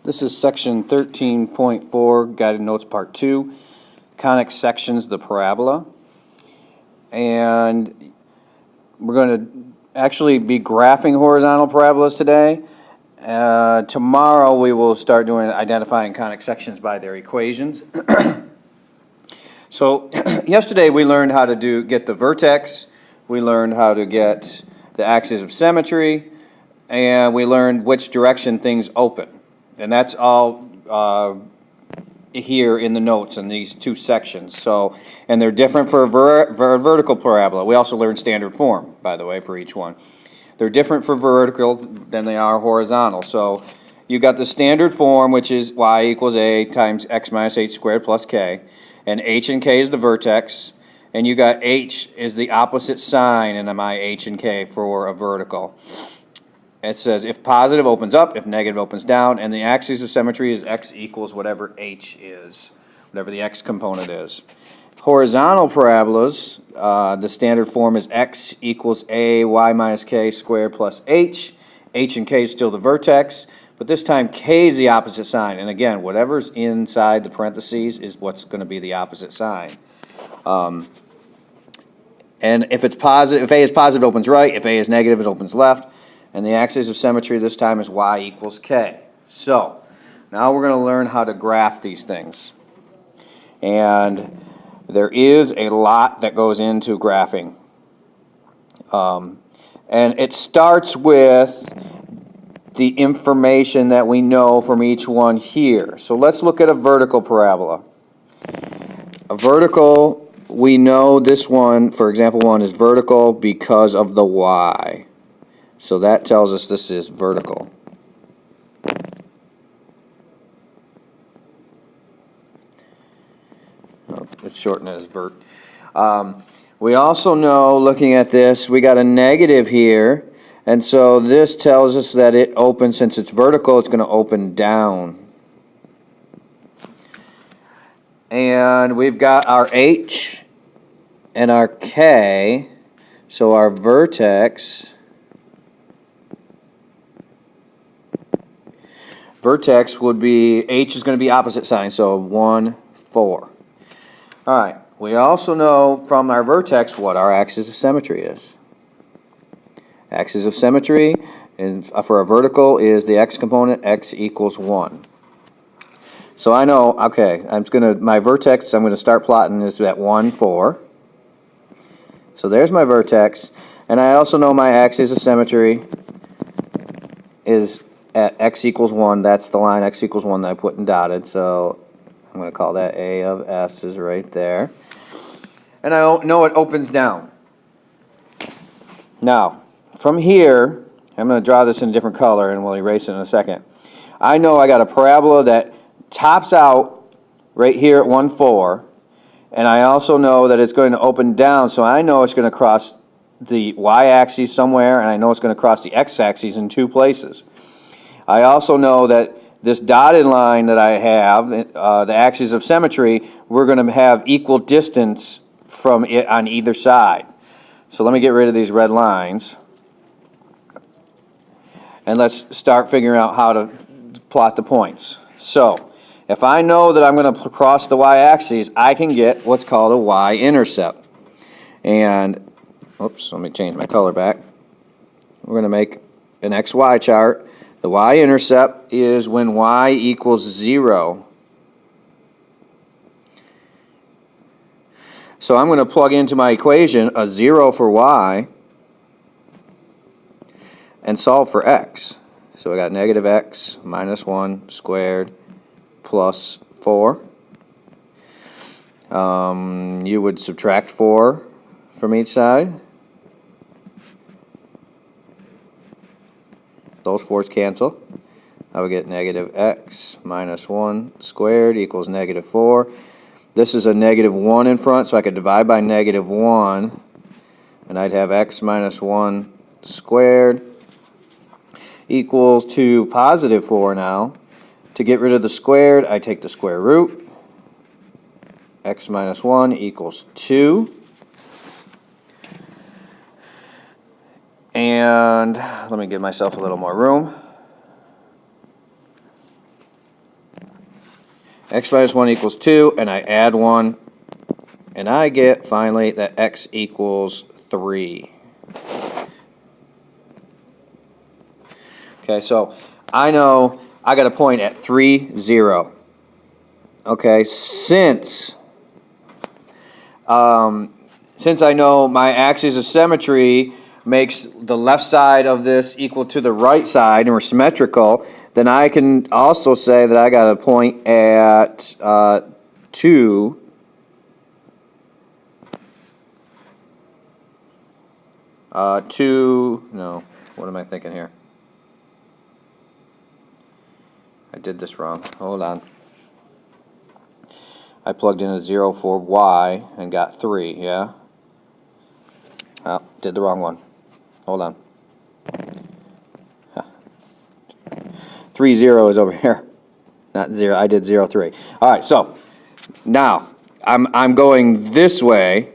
This is section 13.4, guided notes part 2, conic sections, the parabola. And we're going to actually be graphing horizontal parabolas today. Tomorrow we will start doing identifying conic sections by their equations. So yesterday we learned how to get the vertex, we learned how to get the axis of symmetry, and we learned which direction things open. And that's all here in the notes in these two sections. So, and they're different for a vertical parabola. We also learned standard form, by the way, for each one. They're different for vertical than they are horizontal. So you got the standard form, which is y equals a times x minus h squared plus k. And h and k is the vertex. And you got h is the opposite sign in my h and k for a vertical. It says if positive opens up, if negative opens down, and the axis of symmetry is x equals whatever h is, whatever the x component is. Horizontal parabolas, the standard form is x equals a y minus k squared plus h. H and k is still the vertex, but this time k is the opposite sign. And again, whatever's inside the parentheses is what's going to be the opposite sign. And if it's positive, if a is positive, it opens right. If a is negative, it opens left. And the axis of symmetry this time is y equals k. So, now we're going to learn how to graph these things. And there is a lot that goes into graphing. And it starts with the information that we know from each one here. So let's look at a vertical parabola. A vertical, we know this one, for example 1, is vertical because of the y. So that tells us this is vertical. Oh, let's shorten it as vert. We also know, looking at this, we got a negative here. And so this tells us that it opens, since it's vertical, it's going to open down. And we've got our h and our k. So our vertex would be, h is going to be opposite sign, so 1, 4. All right, we also know from our vertex what our axis of symmetry is. Axis of symmetry is, for a vertical is the x component, x equals 1. So I know, okay, my vertex, I'm going to start plotting is at 1, 4. So there's my vertex, and I also know my axis of symmetry is at x equals 1, that's the line x equals 1 that I put in dotted, so I'm going to call that A of S is right there. And I know it opens down. Now, from here, I'm going to draw this in a different color and we'll erase it in a second. I know I got a parabola that tops out right here at 1, 4, and I also know that it's going to open down, so I know it's going to cross the y-axis somewhere, and I know it's going to cross the x-axis in 2 places. I also know that this dotted line that I have, the axis of symmetry, we're going to have equal distance from it on either side. So let me get rid of these red lines. And let's start figuring out how to plot the points. So, if I know that I'm going to cross the y-axis, I can get what's called a y-intercept. And, oops, let me change my color back. We're going to make an xy chart. The y-intercept is when y equals 0. So I'm going to plug into my equation a 0 for y and solve for x. So I got negative x minus 1 squared plus 4. You would subtract 4 from each side. Those 4's cancel. I would get negative x minus 1 squared equals negative 4. This is a negative 1 in front, so I could divide by negative 1, and I'd have x minus 1 squared equals to positive 4 now. To get rid of the squared, I take the square root. X minus 1 equals 2. And let me give myself a little more room. x minus 1 equals 2, and I add 1, and I get, finally, that x equals 3. Okay, so I know I got a point at 3, 0. Okay, since I know my axis of symmetry makes the left side of this equal to the right side, and we're symmetrical, then I can also say that I got a point at 2. No, what am I thinking here? I did this wrong. Hold on. I plugged in a 0 for y and got 3, yeah? Oh, did the wrong one. Hold on. 3, 0 is over here. Not 0, I did 0, 3. All right, so now I'm going this way,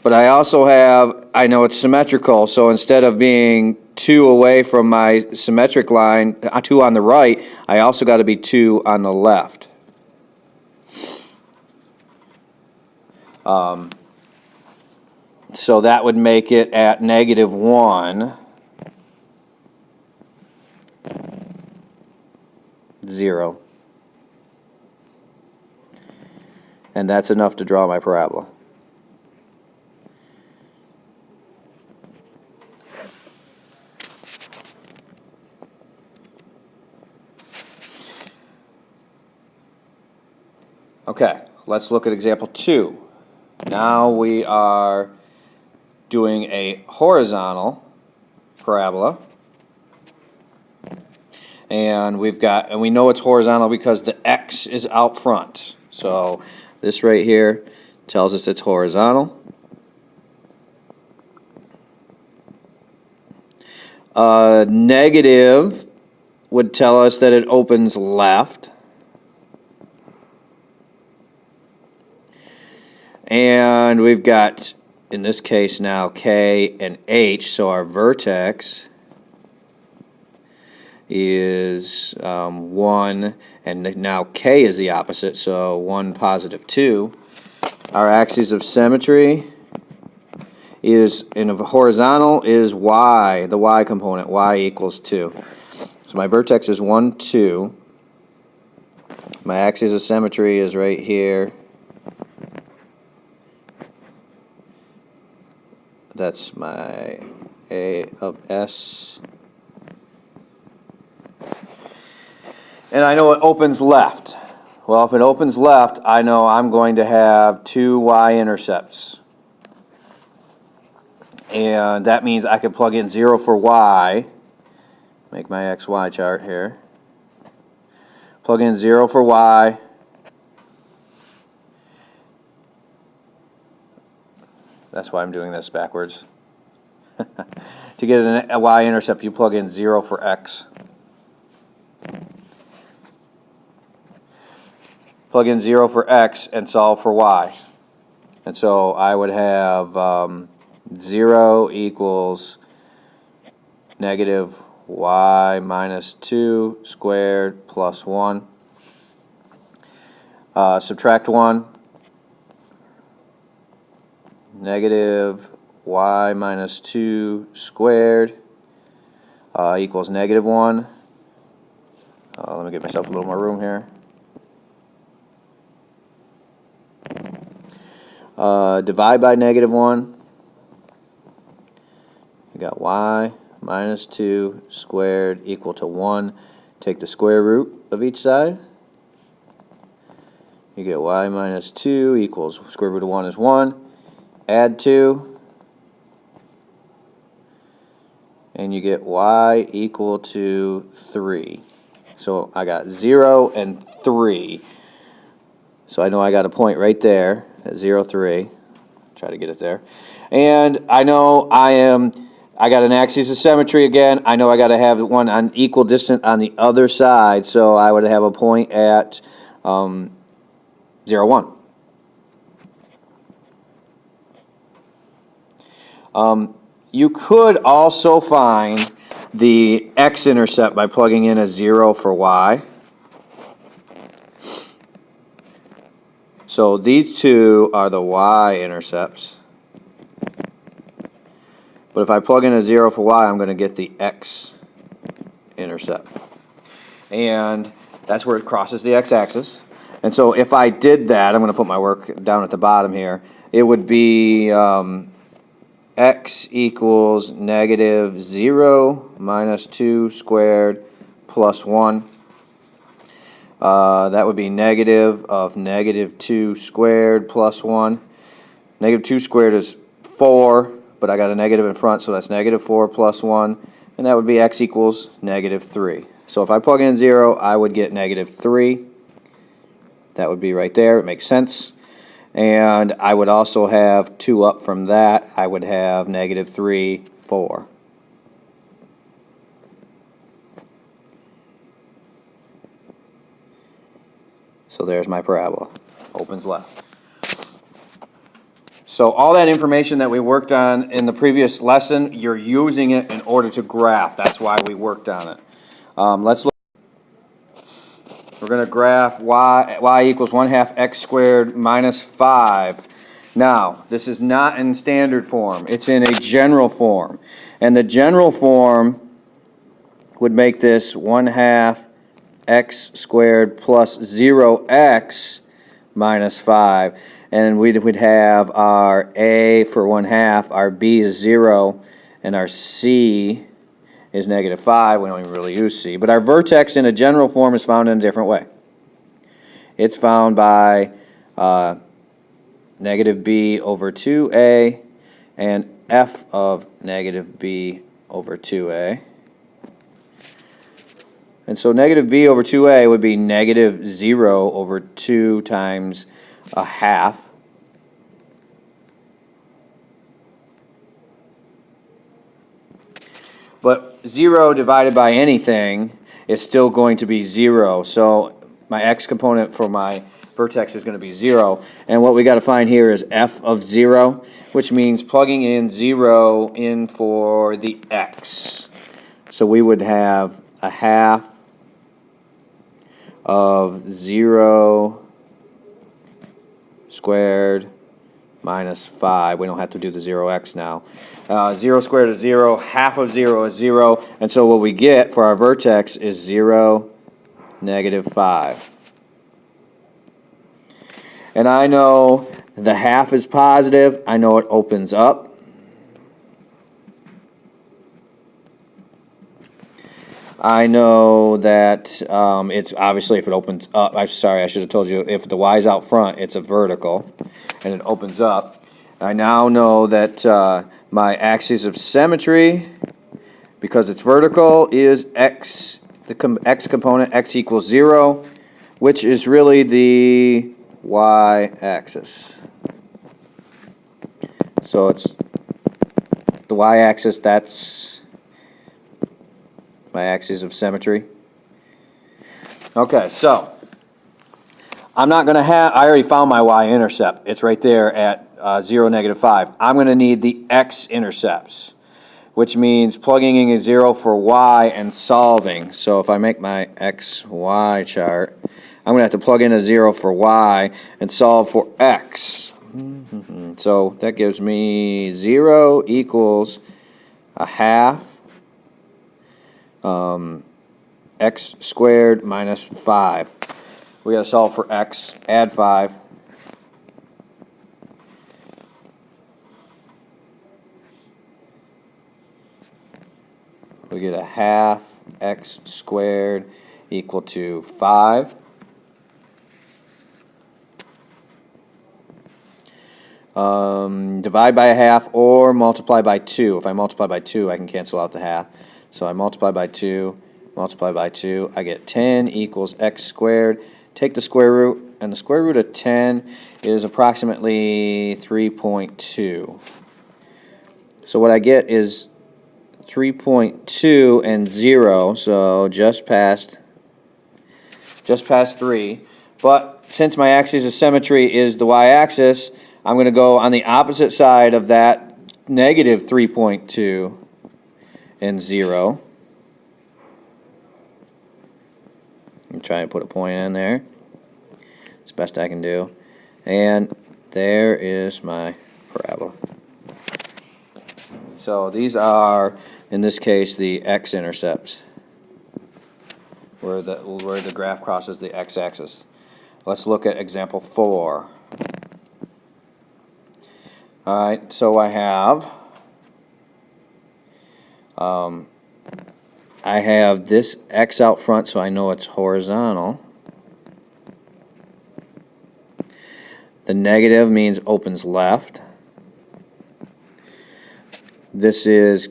but I also have, I know it's symmetrical, so instead of being 2 away from my symmetric line, 2 on the right, I also got to be 2 on the left. So that would make it at -1, 0. And that's enough to draw my parabola. Okay, let's look at example 2. Now we are doing a horizontal parabola. And we know it's horizontal because the x is out front. So this right here tells us it's horizontal. Negative would tell us that it opens left. And we've got, in this case now, K and H, so our vertex is 1, and now K is the opposite, so 1, positive 2. Our axis of symmetry is, in a horizontal, is y, the y component, y equals 2. So my vertex is 1, 2. My axis of symmetry is right here. That's my A of S. And I know it opens left. Well, if it opens left, I know I'm going to have 2 y-intercepts. And that means I could plug in 0 for y. Make my xy chart here. Plug in 0 for y. That's why I'm doing this backwards. To get a y-intercept, you plug in 0 for x. Plug in 0 for x and solve for y. And so I would have 0 equals negative y minus 2 squared plus 1. Subtract 1. Negative y minus 2 squared equals negative 1. Let me give myself a little more room here. Divide by negative 1. You got y minus 2 squared equal to 1. Take the square root of each side. You get y minus 2 equals, square root of 1 is 1. Add 2, and you get y equal to 3. So I got 0 and 3. So I know I got a point right there at 0, 3. Try to get it there. And I know I got an axis of symmetry again. I know I got to have one on equal distance on the other side. So I would have a point at 0, 1. You could also find the x-intercept by plugging in a 0 for y. So these two are the y-intercepts. But if I plug in a 0 for y, I'm going to get the x-intercept. And that's where it crosses the x-axis. And so if I did that, I'm going to put my work down at the bottom here. It would be x equals negative 0 minus 2 squared plus 1. That would be negative of negative 2 squared plus 1. Negative 2 squared is 4, but I got a negative in front, so that's negative 4 plus 1. And that would be x equals negative 3. So if I plug in 0, I would get negative 3. That would be right there. It makes sense. And I would also have 2 up from that. I would have negative 3, 4. So there's my parabola. Opens left. So all that information that we worked on in the previous lesson, you're using it in order to graph. That's why we worked on it. Let's look. We're going to graph y equals 1/2 x squared minus 5. Now, this is not in standard form. It's in a general form. And the general form would make this 1/2 x squared plus 0x minus 5. And we would have our a for 1/2, our b is 0, and our c is negative 5. We don't even really use c. But our vertex in a general form is found in a different way. It's found by negative b over 2a and f of negative b over 2a. And so negative b over 2a would be negative 0 over 2 times a half. But 0 divided by anything is still going to be 0. So my x component for my vertex is going to be 0. And what we got to find here is f of 0, which means plugging in 0 in for the x. So we would have a half of 0 squared minus 5. We don't have to do the 0x now. 0 squared is 0, half of 0 is 0, and so what we get for our vertex is 0, negative 5. And I know the half is positive. I know it opens up. I know that it's obviously if it opens up, I'm sorry, I should have told you, if the y is out front, it's a vertical, and it opens up. I now know that my axis of symmetry, because it's vertical, is x, the x component, x equals 0, which is really the y-axis. So it's the y-axis, that's my axis of symmetry. Okay, so I'm not going to have, I already found my y-intercept. It's right there at 0, negative 5. I'm going to need the x-intercepts, which means plugging in a 0 for y and solving. So if I make my x-y chart, I'm going to have to plug in a 0 for y and solve for x. So that gives me 0 equals a half x squared minus 5. We got to solve for x, add 5. We get a half x squared equal to 5. Divide by a half or multiply by 2. If I multiply by 2, I can cancel out the half. So I multiply by 2, multiply by 2. I get 10 equals x squared. Take the square root, and the square root of 10 is approximately 3.2. So what I get is 3.2 and 0, so just past 3. But since my axis of symmetry is the y-axis, I'm going to go on the opposite side of that negative 3.2 and 0. I'm trying to put a point in there. It's the best I can do. And there is my parabola. So these are, in this case, the x-intercepts, where the graph crosses the x-axis. Let's look at example 4. All right, so I have this x out front, so I know it's horizontal. The negative means opens left. This is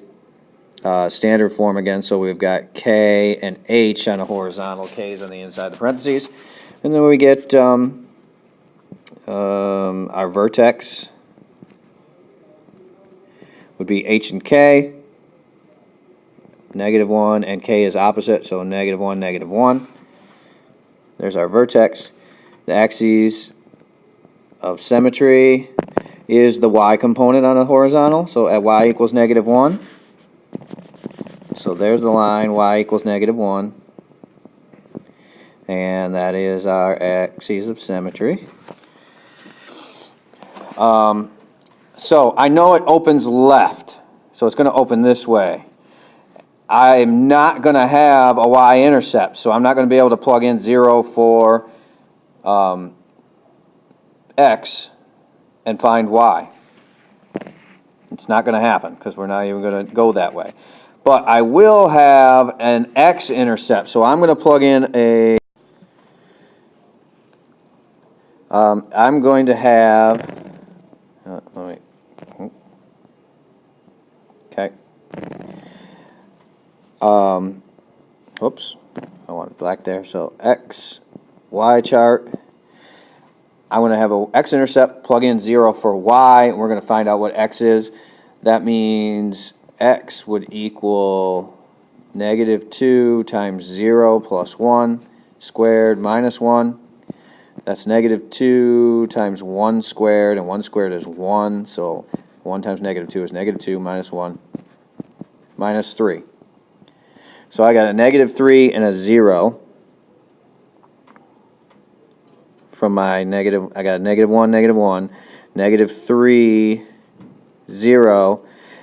standard form again, so we've got K and H on a horizontal. K is on the inside of the parentheses. And then we get our vertex would be H and K. -1, and K is opposite, so -1, -1. There's our vertex. The axes of symmetry is the y component on a horizontal, so at y equals -1. So there's the line, y equals -1. And that is our axes of symmetry. So I know it opens left, so it's going to open this way. I'm not going to have a y-intercept, so I'm not going to be able to plug in 0 for x and find y. It's not going to happen because we're not even going to go that way. But I will have an x-intercept, so I'm going to plug in a... I'm going to have... Okay. Whoops, I want it black there. So x, y chart. I'm going to have a x-intercept, plug in 0 for y, and we're going to find out what x is. That means x would equal -2 times 0 plus 1 squared minus 1. That's -2 times 1 squared, and 1 squared is 1, so 1 times -2 is -2 minus 1 minus 3. So I got a -3 and a 0 from my negative. I got a -1, -1, -3, 0,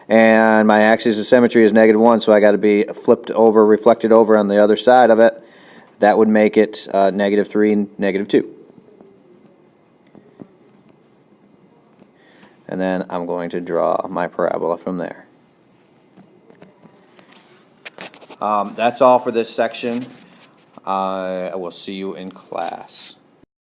and my axis of symmetry is -1, so I got to be flipped over, reflected over on the other side of it. That would make it -3 and -2. And then I'm going to draw my parabola from there. That's all for this section. I will see you in class.